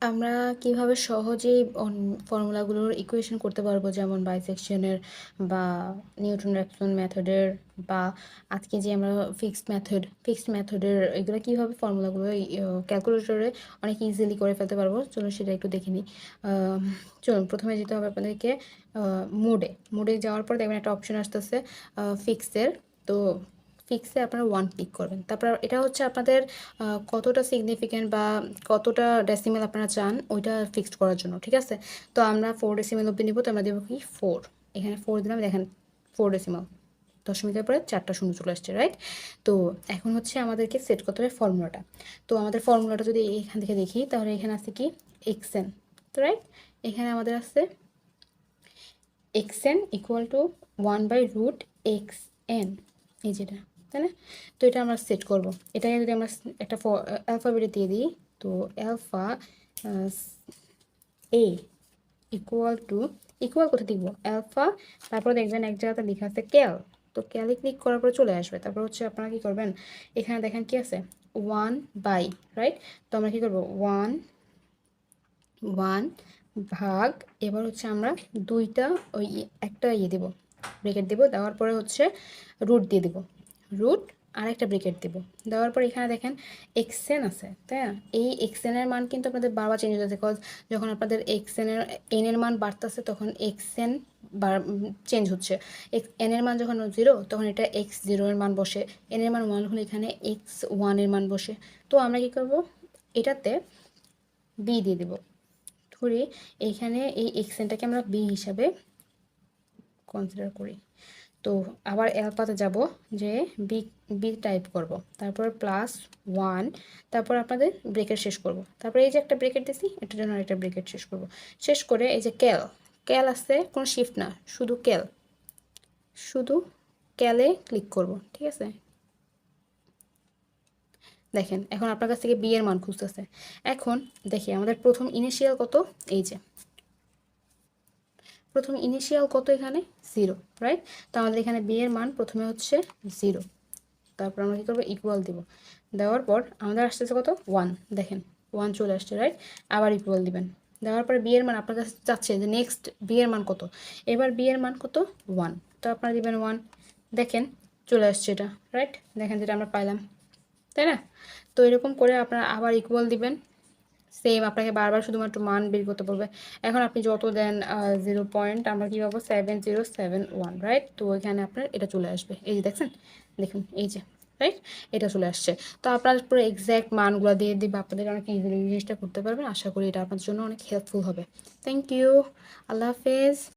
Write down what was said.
আমরা কিভাবে সহজেই ফর্মুলাগুলোর ইকুয়েশন করতে পারবো, যেমন বাইসেকশনের বা নিউটন রেফসন মেথডের, বা আজকে যে আমরা ফিক্সড মেথডের, এগুলো কীভাবে ফর্মুলাগুলো ক্যালকুলেটরে অনেক ইজিলি করে ফেলতে পারবো। চলুন সেটা একটু দেখে নিই। চলুন প্রথমে যেতে হবে আপনাদেরকে মোডে যাওয়ার পর দেখবেন একটা অপশন আসতেছে ফিক্সের। তো ফিক্সে আপনারা 1 ক্লিক করবেন। তারপর এটা হচ্ছে আপনাদের কতটা সিগনিফিক্যান্ট বা কতটা ডেসিমেল আপনারা চান ওইটা ফিক্সড করার জন্য, ঠিক আছে। তো আমরা 4 ডেসিমেল অবধি নিব, তো আমরা দেবো কি 4, এখানে 4 দিলাম, দেখেন 4 ডেসিমেল, দশমিকের পরে 4টা শূন্য চলে আসছে, রাইট। তো এখন হচ্ছে আমাদেরকে সেট করতে হবে ফর্মুলাটা। তো আমাদের ফর্মুলাটা যদি এখান থেকে দেখি, তাহলে এখানে আছে কি এক্সএন, তো রাইট। এখানে আমাদের আছে এক্সএন ইকুয়াল টু 1/√xn, এই যেটা, তাই না। তো এটা আমরা সেট করব। এটাকে যদি আমরা একটা অ্যালফাবেটে দিয়ে দিই, তো অ্যালফা এ ইকুয়াল কোথায় দিব অ্যালফা, তারপর দেখবেন এক জায়গাতে লেখা আছে ক্যাল। তো ক্যালে ক্লিক করার পর চলে আসবে। তারপর হচ্ছে আপনারা কি করবেন, এখানে দেখেন কি আছে 1/, রাইট। তো আমরা কি করব 1 ভাগ, এবার হচ্ছে আমরা দুইটা ওই একটা দেব, ব্রেকেট দেব, দেওয়ার পরে হচ্ছে রুট দিয়ে দেব, রুট আর একটা ব্রেকেট দেব, দেওয়ার পর এখানে দেখেন এক্সএন আছে, তাই না। এই এক্সএনের মান কিন্তু আপনাদের বারবার চেঞ্জ হয়ে যাচ্ছে, বিকজ যখন আপনাদের এন এর মান বাড়তেছে তখন এক্সএন চেঞ্জ হচ্ছে। এন এর মান যখন 0 তখন এটা x0 এর মান বসে, এন এর মান 1 হলে এখানে x1 এর মান বসে। তো আমরা কি করব, এটাতে বি দিয়ে দেব, ধরি এইখানে এই এক্সেনটাকে আমরা বি হিসাবে কনসিডার করি। তো আবার অ্যালফাতে যাব, যে বি বি টাইপ করব, তারপর +1, তারপর আপনাদের ব্রেকেট শেষ করব, তারপর এই যে একটা ব্রেকেট দিছি এটার জন্য একটা ব্রেকেট শেষ করব, শেষ করে এই যে ক্যাল আসছে, কোনো শিফট না, শুধু ক্যালে ক্লিক করব, ঠিক আছে। দেখেন এখন আপনার কাছ থেকে বি এর মান খুঁজতেছে। এখন দেখি আমাদের প্রথম ইনিশিয়াল কত, এই যে প্রথম ইনিশিয়াল কত, এখানে 0, রাইট। তো আমাদের এখানে বি এর মান প্রথমে হচ্ছে 0, তারপর আমরা কী করবো ইকুয়াল দিব, দেওয়ার পর আমাদের আসতেছে কত 1, দেখেন 1 চলে আসছে, রাইট। আবার ইকুয়াল দিবেন, দেওয়ার পরে বি এর মান আপনার কাছে চাচ্ছে যে নেক্সট বি এর মান কত, এবার বি এর মান কত 1, তো আপনারা দিবেন 1, দেখেন চলে আসছে এটা, রাইট। দেখেন যেটা আমরা পাইলাম, তাই না। তো এরকম করে আপনারা আবার ইকুয়াল দিবেন, সেম আপনাকে বারবার শুধুমাত্র মান বের করতে বলবে। এখন আপনি যত দেন 0 পয়েন্ট, আমরা কী পাবো 7071, রাইট। তো এখানে আপনার এটা চলে আসবে, এই যে দেখছেন, দেখুন এই যে, রাইট, এটা চলে আসছে। তো আপনার পুরো এক্স্যাক্ট মানগুলো দিয়ে দিবে, আপনাদের অনেক ইজিলি জিনিসটা করতে পারবেন। আশা করি এটা আপনার জন্য অনেক হেল্পফুল হবে। থ্যাংক ইউ, আল্লাহ হাফেজ।